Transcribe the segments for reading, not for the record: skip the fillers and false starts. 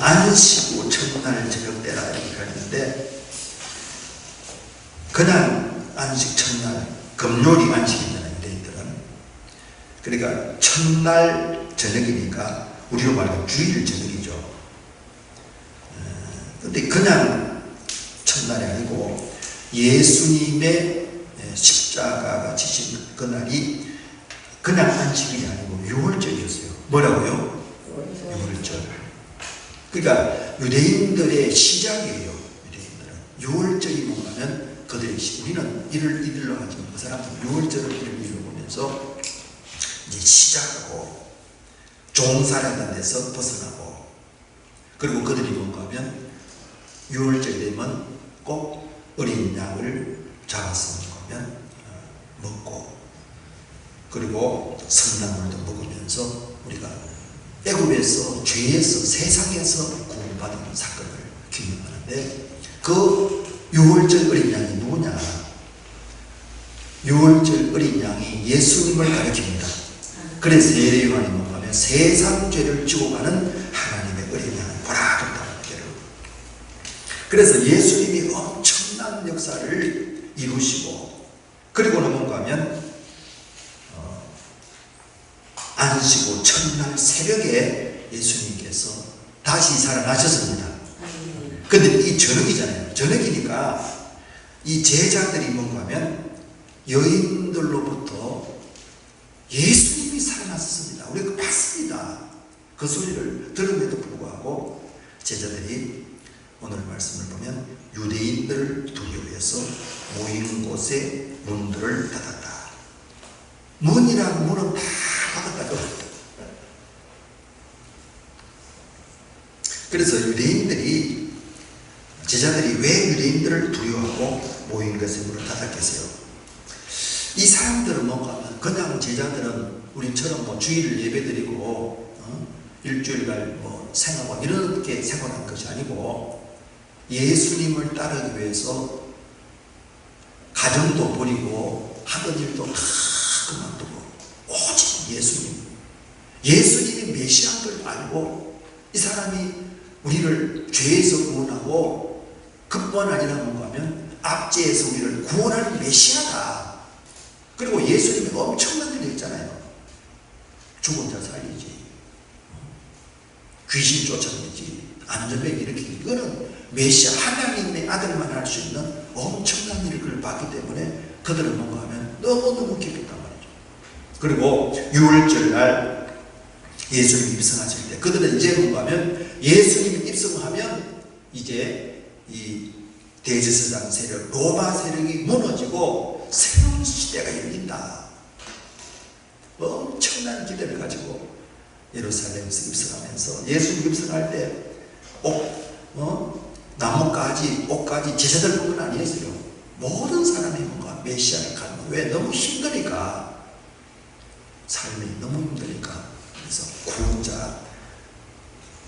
안식 후 첫날 저녁 때라 이렇게 하는데, 그냥 안식 첫날, 금요일이 안식이잖아요, 유대인들은. 그러니까 첫날 저녁이니까 우리로 말하면 주일 저녁이죠. 근데 그냥 첫날이 아니고 예수님의 십자가가 지신 그날이 그냥 안식이 아니고 유월절이었어요. 뭐라고요? 유월절. 그러니까 유대인들의 시작이에요. 유대인들은 유월절이 뭔가면 그들의 우리는 일로 하지만 그 사람들은 유월절을 일로 보면서 이제 시작하고 종살이라는 데서 벗어나고, 그리고 그들이 뭔가 하면 유월절이 되면 꼭 어린 양을 잡아서 먹으면 먹고, 그리고 성나물도 먹으면서 우리가 애굽에서 죄에서 세상에서 구원받은 사건을 기념하는데, 그 유월절 어린 양이 누구냐? 유월절 어린 양이 예수님을 가리킵니다. 그래서 세례요한이 뭔가 하면 세상 죄를 지고 가는 하나님의 어린 양을 보라 그랬다는 거예요. 그래서 예수님이 엄청난 역사를 이루시고, 그리고는 뭔가 하면 안식 후 첫날 새벽에 예수님께서 다시 살아나셨습니다. 근데 이 저녁이잖아요. 저녁이니까 이 제자들이 뭔가 하면 여인들로부터 예수님이 살아났습니다, 우리가 봤습니다, 그 소리를 들음에도 불구하고 제자들이 오늘 말씀을 보면 유대인들을 두려워해서 모인 곳에 문들을 닫았다. 문이라는 문은 다 닫았다. 그래서 유대인들이, 제자들이 왜 유대인들을 두려워하고 모인 곳에 문을 닫았겠어요? 이 사람들은 뭔가 하면 그냥 제자들은 우리처럼 뭐 주일을 예배드리고 일주일간 뭐 생활하고 이렇게 생활한 것이 아니고, 예수님을 따르기 위해서 가정도 버리고 하던 일도 다 그만두고 오직 예수님이 메시아인 걸 알고, 이 사람이 우리를 죄에서 구원하고 그뿐 아니라 뭔가 하면 압제에서 우리를 구원할 메시아다. 그리고 예수님이 엄청난 일을 했잖아요. 죽은 자 살리지, 귀신 쫓아내지, 안전벨 일으키기. 이거는 메시아, 하나님의 아들만 할 수 있는 엄청난 일을 봤기 때문에 그들은 뭔가 하면 너무너무 기뻤단 말이죠. 그리고 유월절 날 예수님이 입성하실 때 그들은 이제 뭔가 하면 예수님이 입성하면 이제 이 대제사장 세력, 로마 세력이 무너지고 새로운 시대가 열린다. 엄청난 기대를 가지고 예루살렘에서 입성하면서, 예수님 입성할 때 나뭇가지, 옷가지 제자들뿐만 아니었어요. 모든 사람이 뭔가 메시아를 가는 거예요. 왜? 너무 힘드니까, 삶이 너무 힘드니까. 그래서 구원자,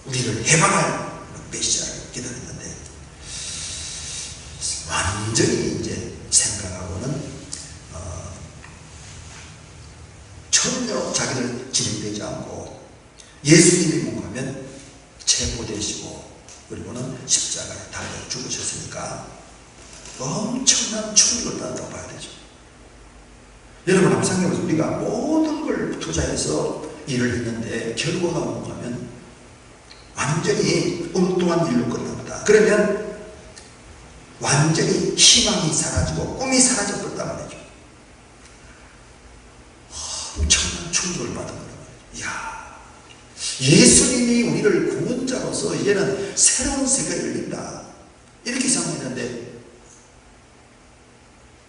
우리를 해방할 메시아를 기다렸는데 완전히 이제 생각하고는 전혀 자기들 진행되지 않고, 예수님이 뭔가 하면 체포되시고 그리고는 십자가에 달려 죽으셨으니까 엄청난 충격을 받았다고 봐야 되죠. 여러분 한번 생각해보세요. 우리가 모든 걸 투자해서 일을 했는데 결과가 뭔가 하면 완전히 엉뚱한 일로 끝납니다. 그러면 완전히 희망이 사라지고 꿈이 사라져버렸단 말이죠. 엄청난 충격을 받은 거란 말이죠. 이야, 예수님이 우리를 구원자로서 이제는 새로운 세계가 열린다, 이렇게 생각했는데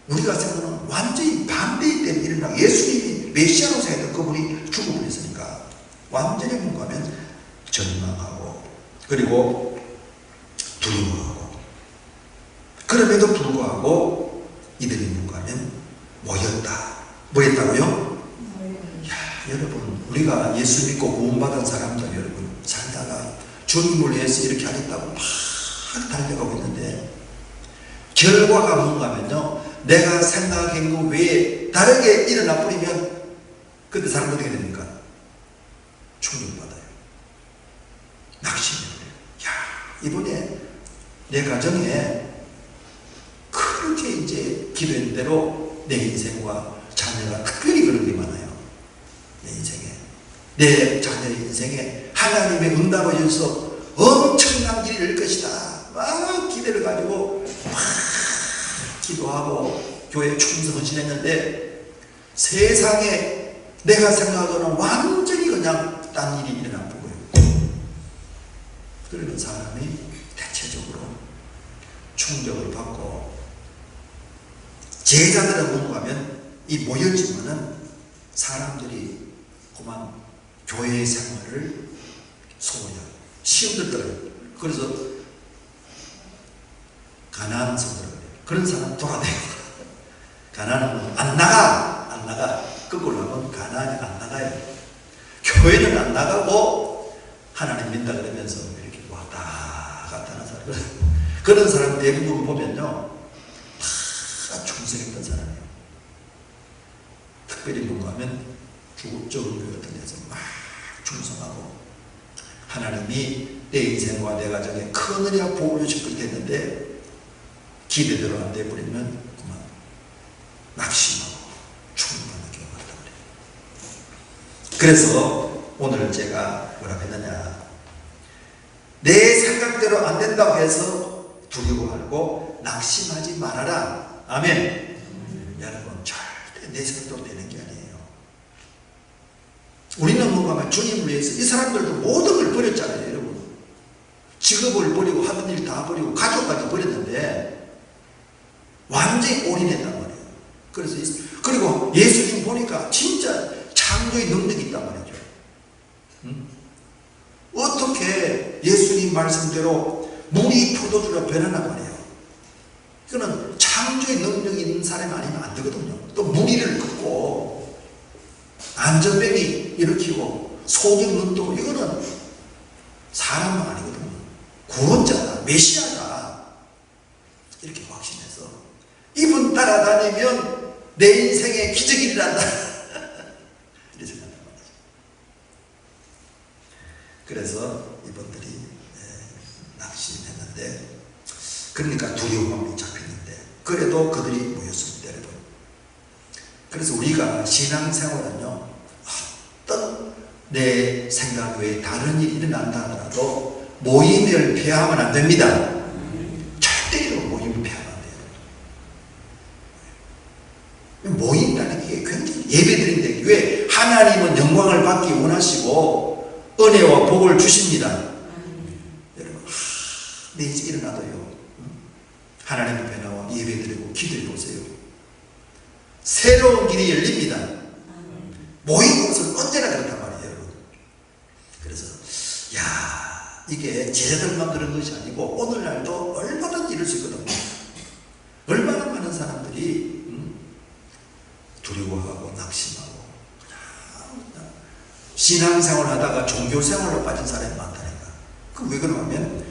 우리가 생각하는 완전히 반대의 때문에 일어나고, 예수님이 메시아로 생각했던 그분이 죽어버렸으니까 완전히 뭔가 하면 절망하고 그리고 두려워하고, 그럼에도 불구하고 이들이 뭔가 하면 모였다. 뭐였다고요? 여러분, 우리가 예수 믿고 구원받은 사람들 여러분 살다가 주님을 위해서 이렇게 하겠다고 막 달려가고 있는데 결과가 뭔가 하면요, 내가 생각한 것 외에 다르게 일어나 버리면 그때 사람 어떻게 됩니까? 충격받아요. 낙심이 돼요. 이번에 내 가정에 그렇게 이제 기도한 대로 내 인생과 자녀가 특별히 그런 게 많아요. 내 인생에, 내 자녀의 인생에 하나님의 응답을 주셔서 엄청난 길이 될 것이다. 막 기대를 가지고 막 기도하고 교회 충성을 지냈는데 세상에 내가 생각하고는 완전히 그냥 딴 일이 일어난 거예요. 그러는 사람이 대체적으로 충격을 받고 제자들은 공부하면 이 모였지만은 사람들이 그만 교회 생활을 소홀해요. 시험들 떨어요. 그래서 가난한 성도를 그런 사람 돌아다니고 가난은 안 나가 거꾸로 하면 가난이 안 나가요. 교회는 안 나가고 하나님 믿다 그러면서 이렇게 왔다 갔다 하는 사람 그런 사람 대부분 보면요 다 충성했던 사람이에요. 특별히 뭔가 하면 주급적인 교회 같은 데서 막 충성하고 하나님이 내 인생과 내 가정에 큰 은혜와 복을 주실 것 했는데 기대대로 안 돼버리면 그만 낙심하고 충분하게 경험한다고 그래요. 그래서 오늘 제가 뭐라고 했느냐, 내 생각대로 안 된다고 해서 두려워하고 낙심하지 말아라. 아멘. 여러분 절대 내 생각대로 되는 게 아니에요. 우리는 뭔가 주님을 위해서 이 사람들도 모든 걸 버렸잖아요. 여러분 직업을 버리고 하던 일 다 버리고 가족까지 버렸는데 완전히 올인했단 말이에요. 그래서 그리고 예수님 보니까 진짜 창조의 능력이 있단 말이죠. 어떻게 예수님 말씀대로 물이 포도주로 변하단 말이에요. 이거는 창조의 능력이 있는 사람이 아니면 안 되거든요. 또 무리를 긋고 안전뱅이 일으키고 소경 눈뜨고 이거는 사람은 아니거든요. 구원자다, 메시아다 이렇게 확신해서 이분 따라다니면 내 인생의 기적이 일어난다 이렇게 생각한단 말이죠. 그래서 이분들이 낙심했는데 그러니까 두려움이 잡혔는데 그래도 그들이 모였습니다. 여러분 그래서 우리가 신앙생활은요 어떤 내 생각 외에 다른 일이 일어난다 하더라도 모임을 폐하면 안 됩니다. 절대로 모임을 폐하면 안 돼요. 모임이라는 게 굉장히 예배드린데 왜 하나님은 영광을 받기 원하시고 은혜와 복을 주십니다. 여러분 내 인생 일어나도요 하나님 앞에 나와 예배드리고 기도해 보세요. 새로운 길이 열립니다. 모인 곳은 언제나 그렇단 말이에요. 여러분 그래서 야 이게 제자들만 그런 것이 아니고 오늘날도 얼마든지 이럴 수 있거든요. 얼마나 많은 사람들이 두려워하고 낙심하고 신앙생활 하다가 종교생활로 빠진 사람이 많다니까. 그럼 왜 그러냐면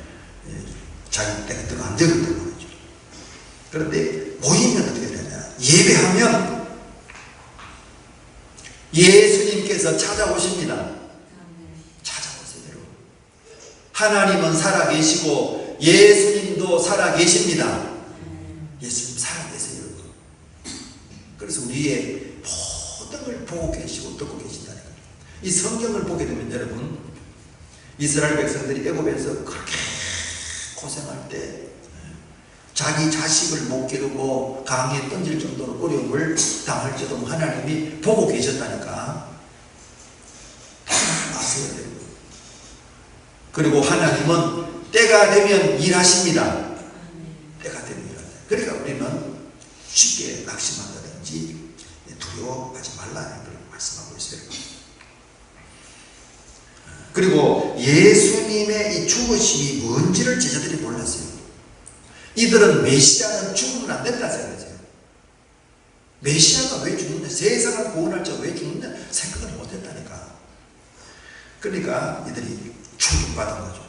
자기 때가 안 되거든 말이죠. 그런데 모이면 어떻게 되냐, 예배하면 예수님께서 찾아오십니다. 하나님은 살아계시고 예수님도 살아계십니다. 예수님 살아계세요. 여러분. 그래서 우리의 모든 걸 보고 계시고 듣고 계신다니까요. 이 성경을 보게 되면 여러분 이스라엘 백성들이 애굽에서 그렇게 고생할 때 자기 자식을 못 기르고 강에 던질 정도로 어려움을 당할지도 하나님이 보고 계셨다니까. 아세요 여러분. 그리고 하나님은 때가 되면 일하십니다. 때가 되면 일한다. 그러니까 우리는 쉽게 낙심한다든지 두려워하지 말라 이렇게 말씀하고 있어요. 그리고 예수님의 이 죽으심이 뭔지를 제자들이 몰랐어요. 이들은 메시아는 죽으면 안 된다 생각했어요. 메시아가 왜 죽는다, 세상을 구원할 자 왜 죽는다 생각을 못했다니까. 그러니까 이들이 충격받은 거죠.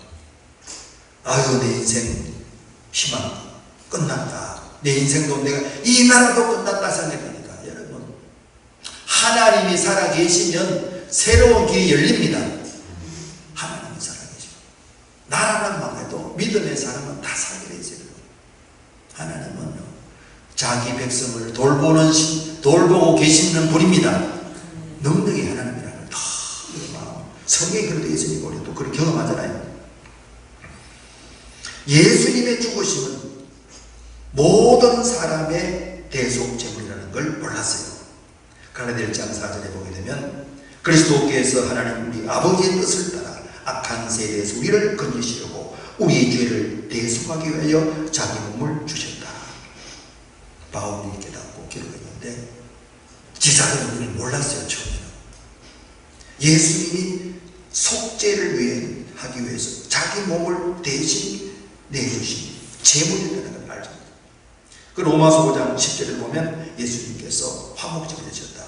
아유 내 인생 희망 끝났다. 내 인생도 내가 이 나라도 끝났다 생각하니까 여러분 하나님이 살아계시면 새로운 길이 열립니다. 하나님이 살아계시면 나라는 망가요. 해도 믿음의 사람은 다 살게 돼 있어요. 하나님은요, 자기 백성을 돌보고 계시는 분입니다. 능력의 하나님이라는 걸 다 성경에 그렇게 되어 있으니까 우리 또 그걸 경험하잖아요. 예수님의 죽으심은 모든 사람의 대속제물이라는 걸 몰랐어요. 갈라디아 1장 4절에 보게 되면 그리스도께서 하나님 우리 아버지의 뜻을 따라 악한 세대에서 우리를 건지시려고 우리의 죄를 대속하기 위하여 자기 몸을 주셨다. 바울이 깨닫고 기록했는데 지사들은 그걸 몰랐어요. 처음에는 예수님이 속죄를 하기 위해서 자기 몸을 대신 내주신 제물이라는 걸 알죠. 그 로마서 5장 10절을 보면 예수님께서 화목제가 되셨다.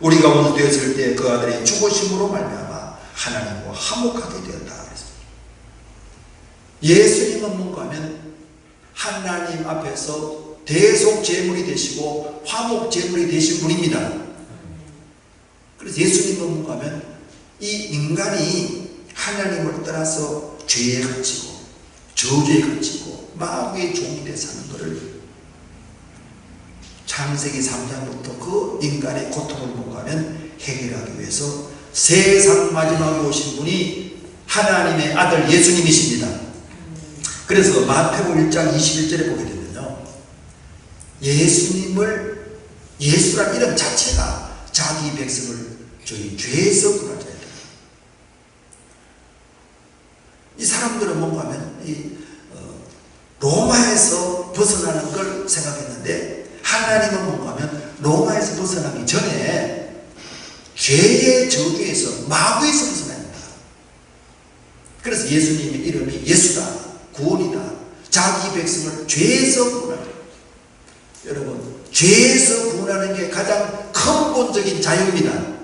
우리가 원수 되었을 때 그 아들의 죽으심으로 말미암아 하나님과 화목하게 되었다. 예수님은 뭔가 하면 하나님 앞에서 대속 제물이 되시고 화목 제물이 되신 분입니다. 그래서 예수님은 뭔가 하면 이 인간이 하나님을 떠나서 죄에 갇히고 저주에 갇히고 마귀의 종이 되어 사는 것을 창세기 3장부터 그 인간의 고통을 뭔가 하면 해결하기 위해서 세상 마지막에 오신 분이 하나님의 아들 예수님이십니다. 그래서 마태복음 1장 21절에 보게 되면요, 예수란 이름 자체가 자기 백성을 저희 죄에서 구원하자. 이 사람들은 뭔가 하면 로마에서 벗어나는 걸 생각했는데 하나님은 뭔가 하면 로마에서 벗어나기 전에 죄의 저주에서 마귀에서 벗어납니다. 그래서 예수님의 이름이 예수다, 구원이다. 자기 백성을 죄에서 구원하다. 여러분, 죄에서 구원하는 게 가장 근본적인 자유입니다.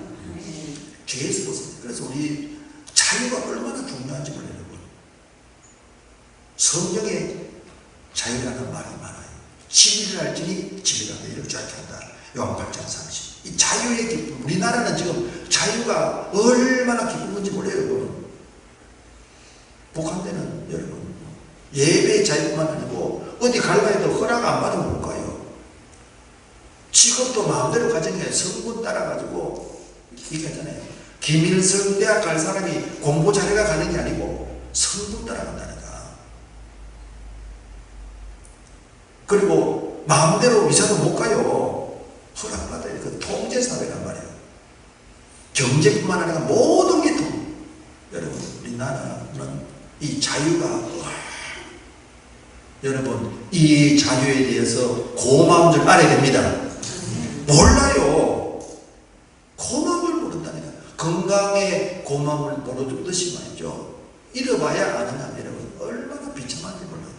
죄에서 벗어나. 그래서 우리 자유가 얼마나 중요한지 몰라요. 여러분, 성경에 자유라는 말이 많아요. 진리를 알지니 진리가 너희를 자유케 한다. 요한 8장 30. 이 자유의 기쁨, 우리나라는 지금 자유가 얼마나 기쁜 건지 몰라요. 여러분, 북한대는 여러분 예배 자유뿐만 아니고 어디 갈까 해도 허락 안 받으면 못 가요. 직업도 마음대로 가정에 성분 따라가지고 얘기하잖아요. 김일성 대학 갈 사람이 공부 잘해가 가는 게 아니고 성분 따라간다니까. 그리고 마음대로 이사도 못 가요. 허락받아야 돼. 그 통제사회란 말이에요. 경제뿐만 아니라 모든 게 여러분, 우리나라는 이 자유가 여러분, 이 자유에 대해서 고마운 줄 알아야 됩니다. 몰라요. 고마움을 모른다니까. 건강에 고마움을 모르듯이 말이죠. 잃어봐야 아느냐. 여러분, 얼마나 비참한지 몰라요.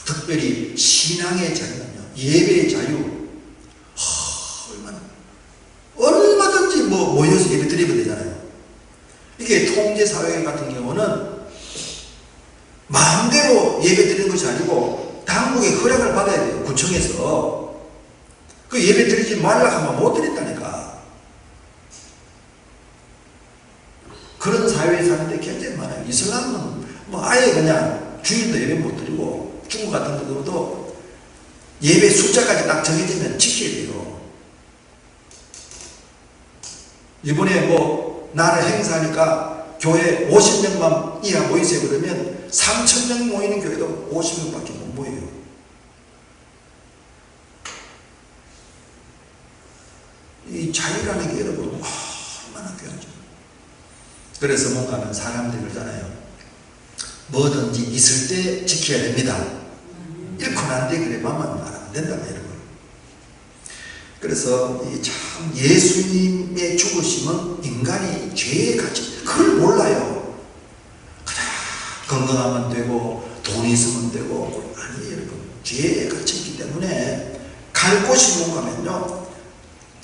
특별히 신앙의 자유는요, 예배의 자유, 얼마든지 모여서 예배 드리면 되잖아요. 이게 통제사회 같은 경우는 마음대로 예배 드리는 것이 아니고 당국의 허락을 받아야 돼요. 구청에서. 그 예배 드리지 말라 하면 못 드린다니까. 그런 사회에 사는데 굉장히 많아요. 이슬람은 아예 그냥 주일도 예배 못 드리고, 중국 같은 경우도 예배 숫자까지 딱 정해지면 지켜야 돼요. 이번에 나라 행사하니까 교회 50명만 이하 모이세요 그러면 3,000명 모이는 교회도 50명밖에 못 모여요. 이 자유라는 게 여러분 얼마나 귀하죠. 그래서 뭔가 하면 사람들이 그러잖아요. 뭐든지 있을 때 지켜야 됩니다. 잃고 난 뒤에 그래 맘만 말하면 된다 여러분. 그래서 참 예수님의 죽으심은 인간이 죄에 갇힌, 그걸 몰라요. 그냥 건강하면 되고 돈이 있으면 되고, 아니 여러분, 죄에 갇혔기 때문에 갈 곳이 뭔가 하면요,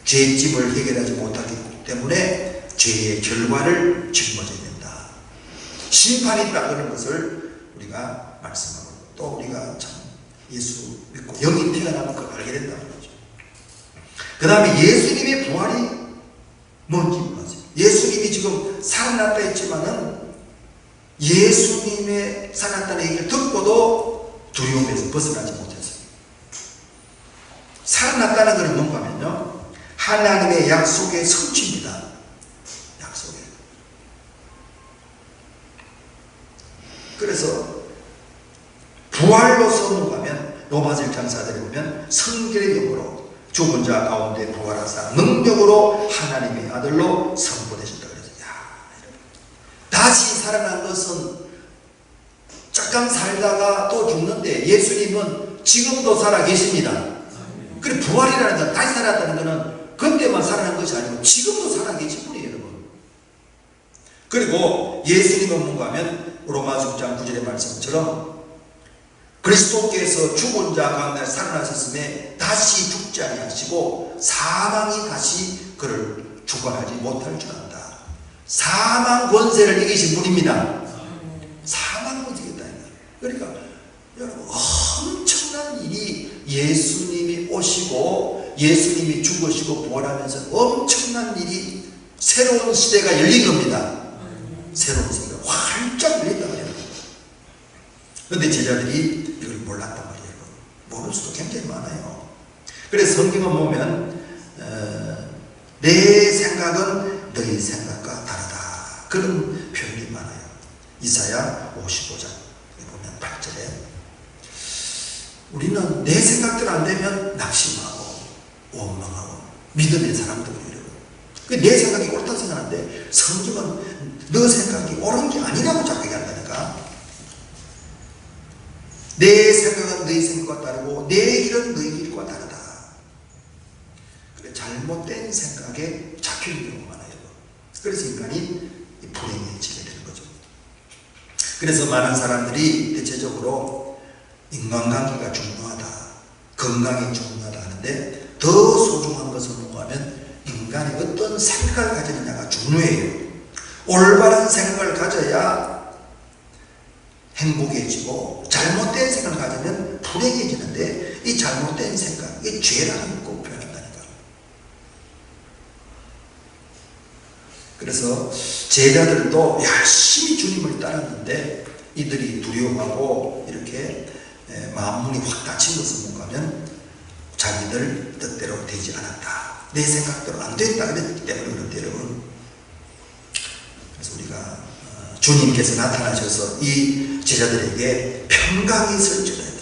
죄짐을 해결하지 못하기 때문에 죄의 결과를 짊어져야 된다. 심판이 있다 그런 것을 우리가 말씀하고, 또 우리가 참 예수 믿고 영이 태어나면 그걸 알게 된다는 거죠. 그 다음에 예수님의 부활이 뭔지 몰랐어요. 예수님이 지금 살아났다 했지만은 예수님의 살았다는 얘기를 듣고도 두려움에서 벗어나지 못했어요. 살아났다는 것은 뭔가 하면요, 하나님의 약속의 성취입니다. 약속의. 그래서 부활로서 뭔가 하면 로마서 1장 4절에 보면 성결의 영으로 죽은 자 가운데 부활하사 능력으로 하나님의 아들로 선포되신다 그래서 다시 살아난 것은 잠깐 살다가 또 죽는데 예수님은 지금도 살아 계십니다. 그래 부활이라는 건 다시 살았다는 것은 그때만 살아난 것이 아니고 지금도 살아 계신 분이에요, 여러분. 그리고 예수님은 뭔가 하면 로마서 6장 9절의 말씀처럼 그리스도께서 죽은 자 가운데 살아나셨음에 다시 죽지 아니하시고 사망이 다시 그를 주관하지 못할 줄 안다. 사망 권세를 이기신 분입니다. 사망 권세겠다. 그러니까 여러분 엄청난 일이 예수님이 오시고 예수님이 죽으시고 부활하면서 엄청난 일이 새로운 시대가 열린 겁니다. 새로운 시대가 활짝 열린다 그래요. 그런데 제자들이 이걸 몰랐단 말이에요. 모를 수도 굉장히 많아요. 그래서 성경을 보면 내 생각은 너희 생각과 다르다 그런 표현이 많아요. 이사야 55장에 보면 8절에 우리는 내 생각대로 안 되면 낙심하고 원망하고 믿음의 사람들이에요. 내 생각이 옳다고 생각하는데 성경은 너 생각이 옳은 게 아니라고 자꾸 얘기한다니까. 내 생각은 너희 생각과 다르고 내 길은 너희 길과 다르다. 그래, 잘못된 생각에 잡히는 경우가 많아요. 그래서 인간이 불행해지게 되는 거죠. 그래서 많은 사람들이 대체적으로 인간관계가 중요하다, 건강이 중요하다 하는데 더 소중한 것은 뭔가 하면 인간이 어떤 생각을 가지느냐가 중요해요. 올바른 생각을 가져야 행복해지고 잘못된 생각을 가지면 불행해지는데 이 잘못된 생각, 이게 죄라는 꼭 표현한다니까. 그래서 제자들도 열심히 주님을 따랐는데 이들이 두려워하고 이렇게 마음문이 확 닫힌 것은 뭔가 하면 자기들 뜻대로 되지 않았다. 내 생각대로 안 됐다. 그랬기 때문에 그런데 여러분. 그래서 우리가 주님께서 나타나셔서 이 제자들에게 평강이 있을지라 해요.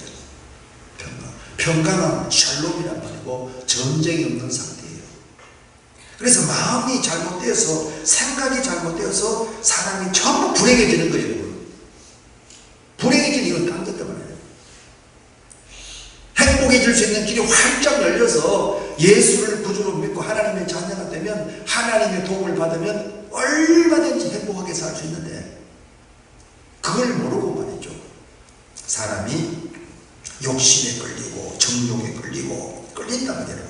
평강은 샬롬이란 말이고 전쟁이 없는 상태예요. 그래서 마음이 잘못되어서 생각이 잘못되어서 사람이 전부 불행해지는 거예요. 불행해지는 이유는 딴 것 때문에 행복해질 수 있는 길이 활짝 열려서 예수를 구주로 믿고 하나님의 자녀가 되면 하나님의 도움을 받으면 얼마든지 행복하게 살 수 있는데 그걸 모르고 말이죠. 사람이 욕심에 끌리고 정욕에 끌리고 끌린단 말이에요.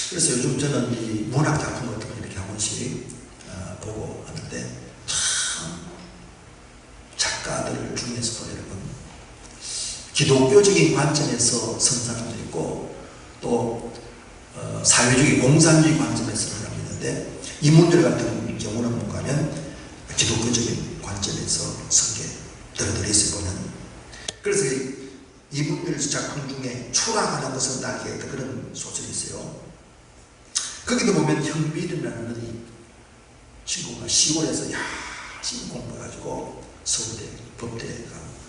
그래서 요즘 저는 이 문학 작품 같은 거 이렇게 한 번씩 보고 하는데 참 작가들 중에서도 여러분 기독교적인 관점에서 선사람도 있고 또 사회주의 공산주의 관점에서 사람이 있는데 이분들 같은 경우는 뭔가 하면 기독교적인 관점에서 설계들을 있어보면 그래서 이분들 작품 중에 추락하는 것은 나에게 그런 소설이 있어요. 거기도 보면 현빈이라는 이 친구가 시골에서 열심히 공부해가지고 서울대 법대에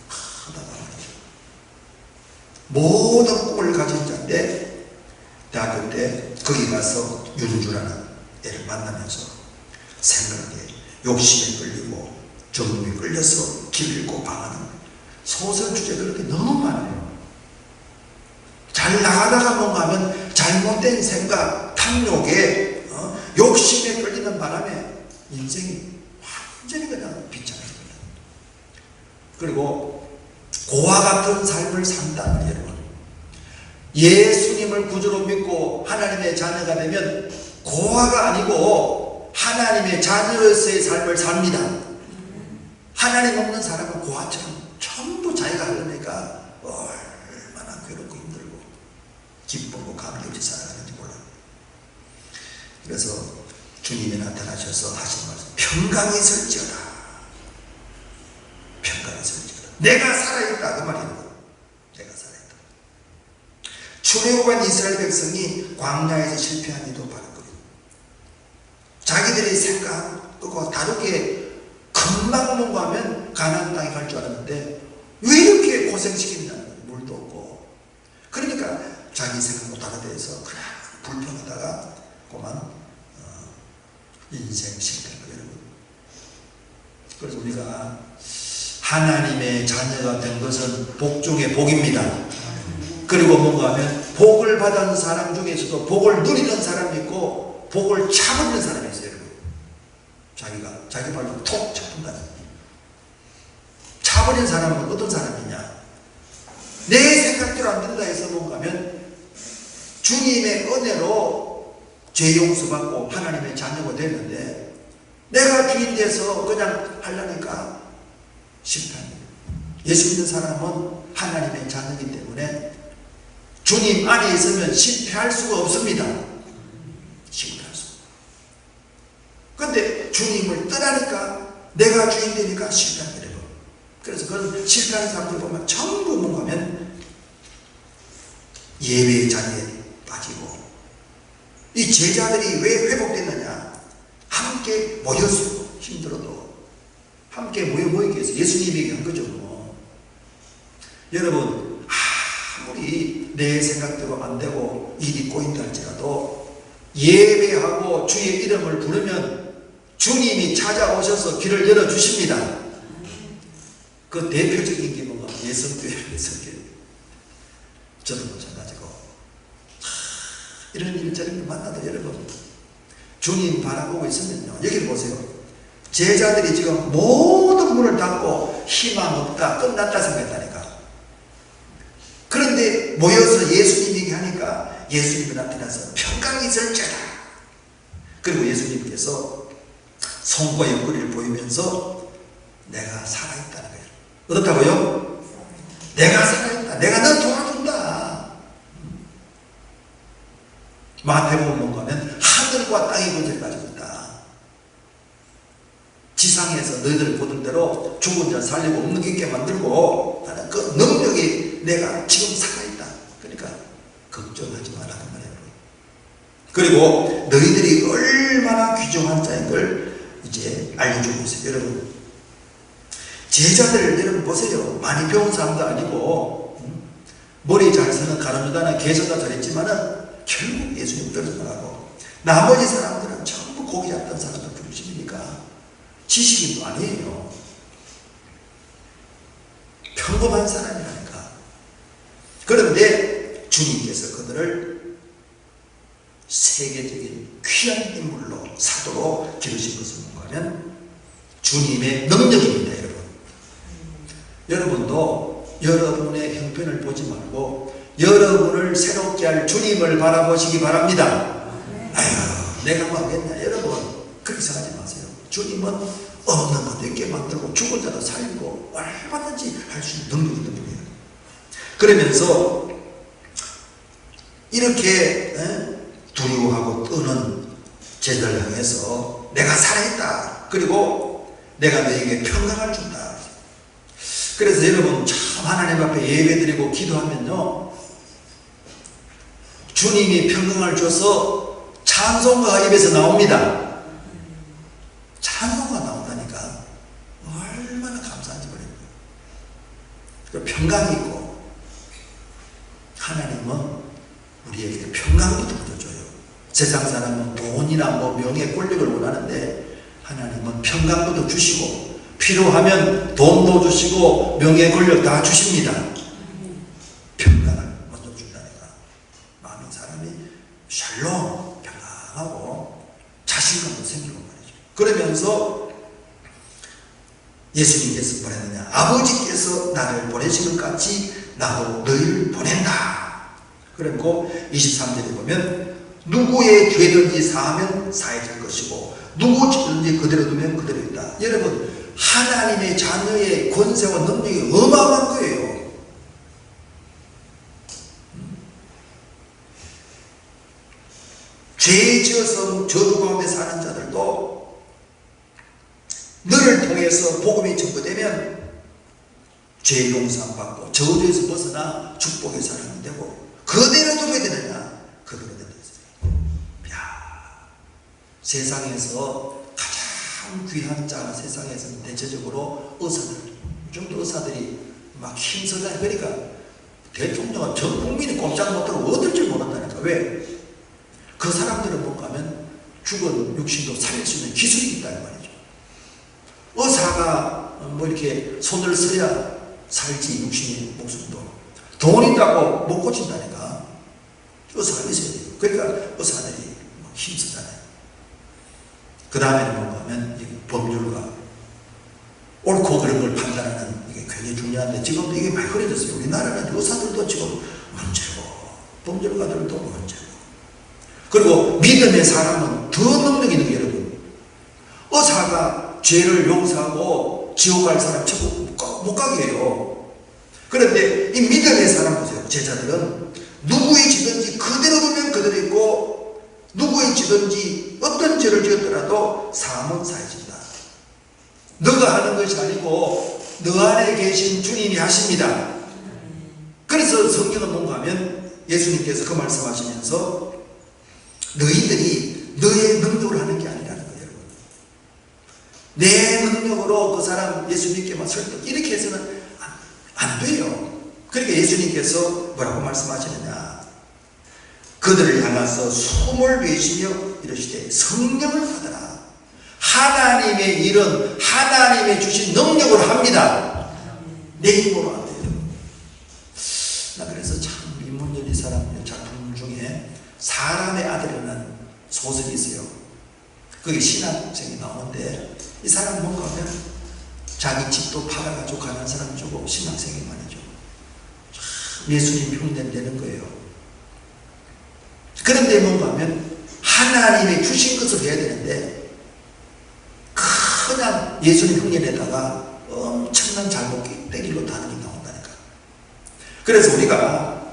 하다가 모든 꿈을 가진 자인데 대학교 때 거기 가서 윤주라는 애를 만나면서 생각에 욕심에 끌리고 정욕에 끌려서 길 잃고 방하는 소설 주제가 그렇게 너무 많아요. 잘 나가다가 뭔가 하면 잘못된 생각, 탐욕에 욕심에 끌리는 바람에 인생이 완전히 그냥 비참해요. 그리고 고와 같은 삶을 산다는 여러분. 예수님을 구주로 믿고 하나님의 자녀가 되면 고아가 아니고 하나님의 자녀로서의 삶을 삽니다. 하나님 없는 사람은 고아처럼 전부 자기가 하려니까 얼마나 괴롭고 힘들고 기쁘고 감격이 살아가는지 몰라요. 그래서 주님이 나타나셔서 하신 말씀 평강이 있을지어다. 평강이 세워지거든. 내가 살아있다 그 말이에요. 내가 살아있다. 출애굽한 이스라엘 백성이 광야에서 실패한 이도 바로 거예요. 자기들이 생각하고 다르게 금방 뭔가하면 가나안 땅에 갈 줄 알았는데 왜 이렇게 고생시키느냐는 거예요. 물도 없고. 그러니까 자기 생각과 다르대서 그냥 불평하다가 그만 인생 실패한 거예요. 여러분. 그래서 우리가 하나님의 자녀가 된 것은 복 중에 복입니다. 그리고 뭔가 하면 복을 받은 사람 중에서도 복을 누리는 사람이 있고 복을 차버리는 사람이 있어요. 여러분. 자기가 자기 발로 톡 차분다는 거예요. 차버린 사람은 어떤 사람이냐? 내 생각대로 안 된다 해서 뭔가 하면 주님의 은혜로 죄 용서받고 하나님의 자녀가 되는데 내가 주인 돼서 그냥 하려니까 실패합니다. 예수 믿는 사람은 하나님의 자녀이기 때문에 주님 안에 있으면 실패할 수가 없습니다. 실패할 수가. 그런데 주님을 떠나니까 내가 주인 되니까 실패하게 되고, 그래서 그런 실패하는 사람들 보면 전부 뭔가 하면 예배의 자리에 빠지고, 이 제자들이 왜 회복됐느냐? 함께 모였어요. 힘들어도 함께 모이기 위해서 예수님이 한 거죠. 여러분, 아무리 내 생각대로 안 되고 일이 꼬인다 할지라도 예배하고 주의 이름을 부르면 주님이 찾아오셔서 길을 열어주십니다. 그 대표적인 게 뭔가 예성교회예요. 예성교회. 저도 마찬가지고 이런 일 저런 일 만나도 여러분 주님 바라보고 있으면요, 여기 보세요. 제자들이 지금 모든 문을 닫고 희망 없다, 끝났다 생각했다니까. 그런데 모여서 예수님 얘기하니까 예수님이 나타나서 평강이 있을지어다. 그리고 예수님께서 손과 옆구리를 보이면서 내가 살아있다는 거예요. 어떻다고요? 내가 살아있다. 내가 너 도와준다. 마태복음 뭔가는 하늘과 땅의 권세를 가지고 있다. 지상에서 너희들 보던 대로 죽은 자 살리고 없는 게 있게 만들고 나는 그 능력이 내가 지금 살아있다. 그러니까 걱정하지 말라는 말이에요. 그리고 너희들이 얼마나 귀중한 자인 걸 이제 알려주고 있어요. 여러분, 제자들 여러분 보세요. 많이 배운 사람도 아니고 머리 잘 쓰는 가늠유다나 개서다 잘했지만은 결국 예수님 떨어져 나가고, 나머지 사람들은 전부 고기 잡던 사람들 부르십니까? 지식인도 아니에요. 평범한 사람이라니까. 그런데 주님께서 그들을 세계적인 귀한 인물로 사도로 기르신 것은 뭔가 하면 주님의 능력입니다. 여러분, 여러분도 여러분의 형편을 보지 말고 여러분을 새롭게 할 주님을 바라보시기 바랍니다. 아유, 내가 뭐겠냐. 여러분, 그렇게 생각하지 마세요. 주님은 없는 것도 있게 만들고 죽은 자도 살리고 얼마든지 할 수 있는 능력이 있는 분이에요. 그러면서 이렇게 두려워하고 떠는 제자를 향해서 내가 살아있다. 그리고 내가 너에게 평강을 준다. 그래서 여러분 참 하나님 앞에 예배드리고 기도하면요, 주님이 평강을 줘서 찬송가가 입에서 나옵니다. 찬송가 나온다니까 얼마나 감사한지 모르겠어요. 그 평강이 있고, 하나님은 우리에게 평강도 던져줘요. 세상 사람은 돈이나 뭐 명예, 권력을 원하는데 하나님은 평강도 더 주시고 필요하면 돈도 주시고 명예, 권력 다 주십니다. 평강을 먼저 준다니까 많은 사람이 샬롬, 평강하고 자신감도 생기고 말이죠. 그러면서 예수님께서 보냈느냐, 아버지께서 나를 보내신 것 같이 나도 너희를 보낸다. 그리고 23절에 보면 누구의 죄든지 사하면 사해질 것이고 누구 죄든지 그대로 두면 그대로 있다. 여러분, 하나님의 자녀의 권세와 능력이 어마어마한 거예요. 죄 지어서 저주 가운데 사는 자들도 너를 통해서 복음이 전거되면 죄 용서받고 저주에서 벗어나 축복의 사람이 되고 그대로 두게 되느냐? 그대로 되는 거예요. 야, 세상에서 가장 귀한 자가 세상에서는 대체적으로 의사들. 요즘도 의사들이 막 힘쓰다. 그러니까 대통령은 전 국민이 꼼짝 못하고 얻을 줄 모른다니까. 왜? 그 사람들은 뭔가 하면 죽은 육신도 살릴 수 있는 기술이 있다는 말이죠. 의사가 뭐 이렇게 손을 써야 살지 육신의 목숨도. 돈 있다고 못 고친다니까. 의사가 있어야 돼요. 그러니까 의사들이 힘쓰잖아요. 그 다음에는 뭔가 하면 법률가 옳고 그런 걸 판단하는 이게 굉장히 중요한데 지금도 이게 많이 흐려졌어요. 우리나라는 의사들도 지금 문제고 법률가들도 문제고. 그리고 믿음의 사람은 더 능력이 있는 게 여러분. 의사가 죄를 용서하고 지옥 갈 사람 천국 못 가게 해요. 그런데 이 믿음의 사람 보세요. 제자들은 누구의 지든지 그대로 두면 그대로 있고 누구의 지든지 어떤 죄를 지었더라도 사함은 사해진다. 너가 하는 것이 아니고 너 안에 계신 주님이 하십니다. 그래서 성경은 뭔가 하면 예수님께서 그 말씀하시면서 너희들이 너의 능력으로 하는 게 아니라는 거예요. 여러분. 내 능력으로 그 사람 예수 믿게만 설득 이렇게 해서는 안 돼요. 그러니까 예수님께서 뭐라고 말씀하시느냐. 그들을 향해서 숨을 내쉬며 이러시되 성령을 받아라. 하나님의 일은 하나님의 주신 능력으로 합니다. 내 힘으로 안 돼요. 나 그래서 참 이문열이 사람 작품 중에 사람의 아들이라는 소설이 있어요. 그게 신학생이 나오는데 이 사람 뭔가 하면 자기 집도 팔아가지고 가는 사람 주고 신학생이 말이죠. 참 예수님 흉내 내는 거예요. 그런데 뭔가 하면 하나님의 주신 것을 해야 되는데 그냥 예수님 흉내내다가 엄청난 잘못 빼길로 다른 게 나온다니까. 그래서 우리가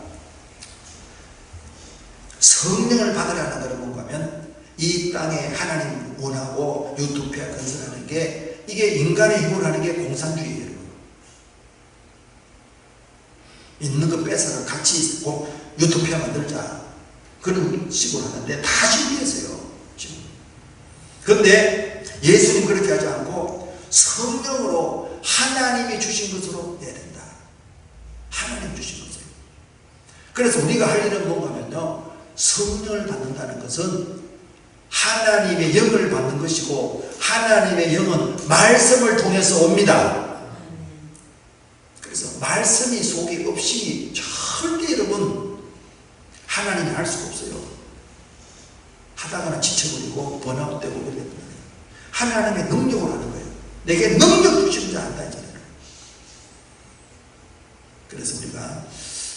성령을 받으라는 것은 뭔가 하면 이 땅에 하나님 원하고 유토피아 건설하는 게 이게 인간의 힘으로 하는 게 공산주의예요. 있는 거 뺏어서 같이 유토피아 만들자 그런 식으로 하는데 다 준비했어요. 지금. 그런데 예수님 그렇게 하지 않고 성령으로 하나님이 주신 것으로 해야 된다. 하나님 주신 것으로. 그래서 우리가 할 일은 뭔가 하면요. 성령을 받는다는 것은 하나님의 영을 받는 것이고 하나님의 영은 말씀을 통해서 옵니다. 그래서 말씀이 속에 없이 절대 여러분 하나님이 할 수가 없어요. 하다가는 지쳐버리고 번아웃되고 그래요. 하나님의 능력으로 하는 거예요. 내게 능력 주시는 줄 안다. 그래서 우리가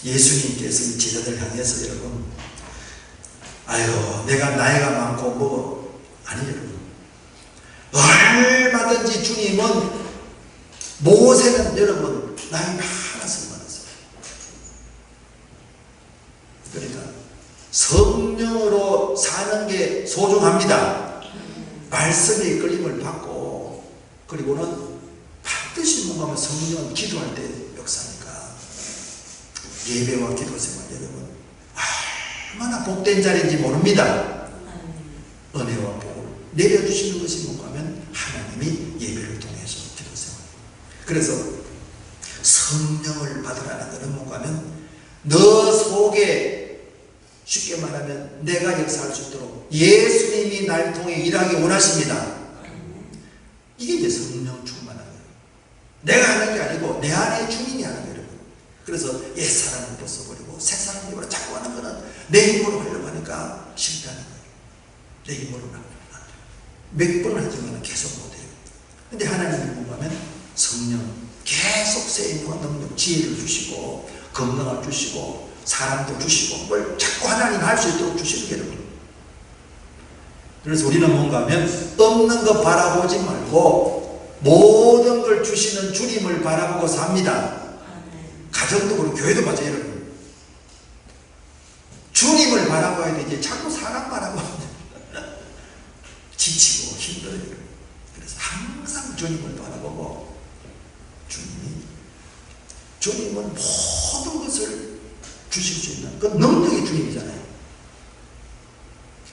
예수님께서 제자들 향해서 여러분 아유 내가 나이가 많고 뭐 아니 여러분 얼마든지 주님은 모세는 여러분 나이 많았을 만했어요. 그러니까 성령으로 사는 게 소중합니다. 말씀의 이끌림을 받고 그리고는 반드시 뭔가 성령은 기도할 때 역사니까 예배와 기도 생활 여러분 얼마나 복된 자리인지 모릅니다. 은혜와 복을 내려주시는 것이 뭔가 하면 하나님이 예배를 통해서 기도 생활. 그래서 성령을 받으라는 것은 뭔가 하면 너 속에 쉽게 말하면 내가 역사할 수 있도록 예수님이 날 통해 일하기 원하십니다. 이게 이제 성령 충만한 거예요. 내가 하는 게 아니고 내 안에 주님이 하는 거예요. 그래서 옛사람을 벗어버리고 새사람 입으로 자꾸 하는 거는 내 힘으로 하려고 하니까 실패하는 거예요. 내 힘으로는 안 돼요. 몇 번 하지만 계속 못해요. 근데 하나님이 보면 성령 계속 새 힘과 능력 지혜를 주시고 건강을 주시고 사람도 주시고 뭘 자꾸 하나님 할 수 있도록 주시는 게 여러분. 그래서 우리는 뭔가 하면 없는 거 바라보지 말고 모든 걸 주시는 주님을 바라보고 삽니다. 가정도 그렇고 교회도 맞아요 여러분. 주님을 바라봐야 되지 자꾸 사람 바라보면 지치고 힘들어요. 그래서 항상 주님을 바라보고 주님이 주님은 모든 것을 주실 수 있는 그 능력의 주님이잖아요.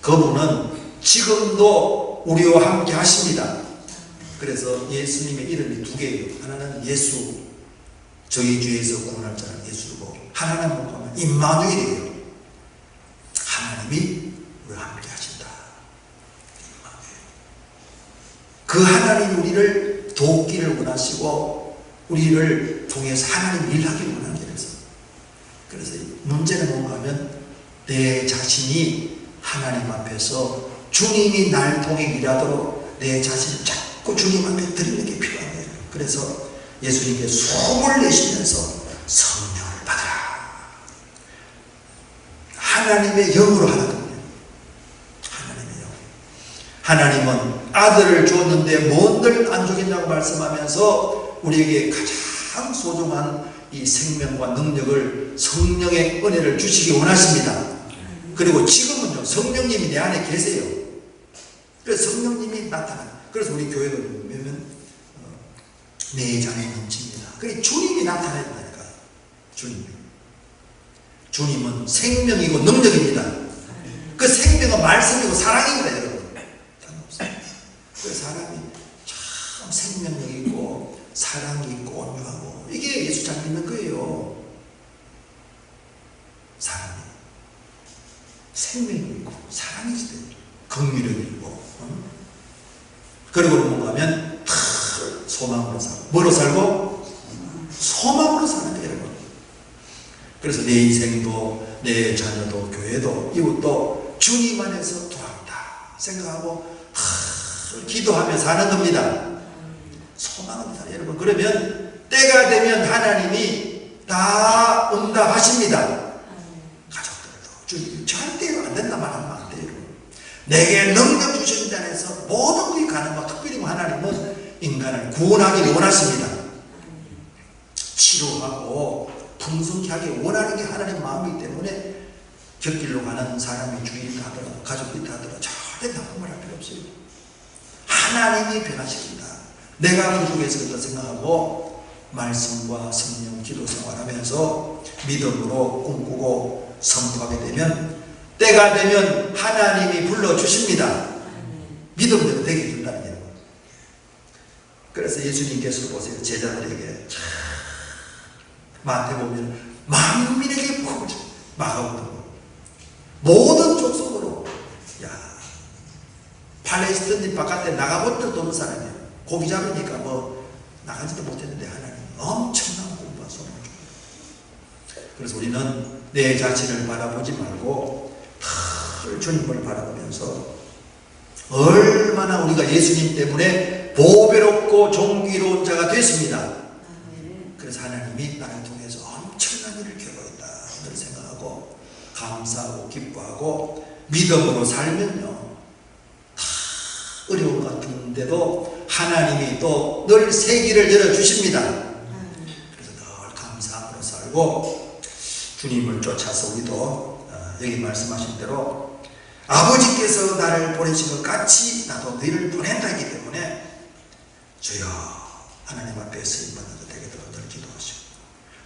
그분은 지금도 우리와 함께 하십니다. 그래서 예수님의 이름이 두 개예요. 하나는 예수, 저희 죄에서 구원할 자는 예수고, 하나는 뭐가 하면 임마누엘이에요. 하나님이 우리와 함께 하신다. 그 하나님 우리를 돕기를 원하시고 우리를 통해서 하나님 일하기를 원하는 거예요. 그래서 문제는 뭔가 하면 내 자신이 하나님 앞에서 주님이 날 통해 일하도록 내 자신을 자꾸 주님 앞에 드리는 게 필요한 거예요. 그래서 예수님께 숨을 내쉬면서 성령을 받으라. 하나님의 영으로 하는 거예요. 하나님의 영. 하나님은 아들을 주었는데 뭔들 안 주겠냐고 말씀하면서 우리에게 가장 소중한 이 생명과 능력을, 성령의 은혜를 주시기 원하십니다. 그리고 지금은요, 성령님이 내 안에 계세요. 그래서 성령님이 나타나요. 그래서 우리 교회도 보면 내 잔에 넘칩니다. 그게 주님이 나타나야 된다니까요. 주님은 생명이고 능력입니다. 그 생명은 말씀이고 사랑입니다, 여러분. 그 사람이 참 생명력이 있고 사랑이 있고 온유하고, 이게 예수 잘 믿는 거예요. 사람이 생명이 있고 사랑이 있어요. 긍휼력이 있고, 그리고 뭔가 하면 소망으로 살고, 뭐로 살고? 소망으로 사는 거예요, 여러분. 그래서 내 인생도, 내 자녀도, 교회도, 이웃도 주님 안에서 돌아온다 생각하고 기도하며 사는 겁니다. 소망입니다, 여러분. 그러면 때가 되면 하나님이 다 응답하십니다. 가족들도 주님 절대로 안 된다 말하면 안 돼요. 내게 능력 주신 자에서 모든 것이 가능하고, 특별히 하나님은 인간을 구원하기를 원하십니다. 치료하고 풍성케 하기 원하는 게 하나님의 마음이기 때문에 곁길로 가는 사람이 주인이 하더라도 가족이 하더라도 절대 나쁜 말 할 필요 없어요. 하나님이 변화시킨다. 내가 부족해서 그렇다 생각하고 말씀과 성령 기도 생활하면서 믿음으로 꿈꾸고 선포하게 되면 때가 되면 하나님이 불러주십니다. 믿음대로 되게 된다는 거예요. 그래서 예수님께서 보세요. 제자들에게 마태복음 만민에게 마가복음 모든 족속으로, 야, 팔레스타인 바깥에 나가본 적도 없는 사람이에요. 고기 잡으니까 뭐 나가지도 못했는데 하나님 엄청난 공부와 소망을 줍니다. 그래서 우리는 내 자신을 바라보지 말고 주님을 바라보면서 얼마나 우리가 예수님 때문에 보배롭고 존귀로운 자가 됐습니다. 그래서 하나님이 나를 통해서 엄청난 일을 겪어있다 늘 생각하고 감사하고 기뻐하고 믿음으로 살면요, 다 어려운 것 같은데도 하나님이 또 늘 새 길을 열어주십니다. 그래서 늘 감사함으로 살고 주님을 쫓아서 우리도 여기 말씀하신 대로 아버지께서 나를 보내신 것 같이 나도 너희를 보낸다 했기 때문에 주여 하나님 앞에 쓰임받는 자 되겠도록 늘 기도하시고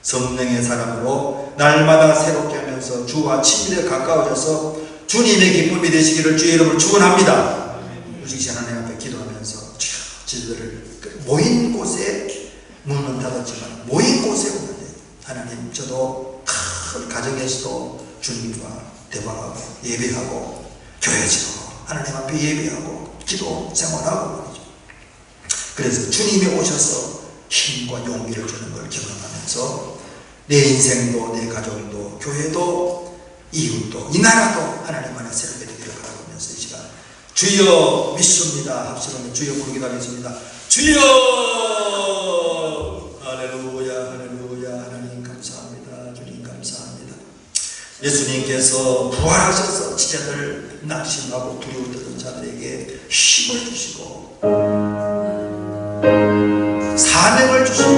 성령의 사랑으로 날마다 새롭게 하면서 주와 친밀에 가까워져서 주님의 기쁨이 되시기를 주의 이름으로 축원합니다. 우리 하나님 앞에 기도하면서 저희들을 모인 곳에 문은 닫았지만 모인 곳에 오는데 하나님, 저도 큰 가정에서도 주님과 대화하고 예배하고 교회에서도 하나님 앞에 예배하고 기도 생활하고 말이죠. 그래서 주님이 오셔서 힘과 용기를 주는 걸 경험하면서 내 인생도, 내 가족도, 교회도, 이웃도, 이 나라도 하나님 안에 새롭게 되기를 바라보면서 이 시간 주여 믿습니다 합시면 주여 부르기도 하겠습니다. 주여! 할렐루야, 할렐루야. 하나님 감사합니다. 주님 감사합니다. 예수님께서 부활하셔서 지자들 낙심하고 두려워하는 자들에게 힘을 주시고 사명을 주시고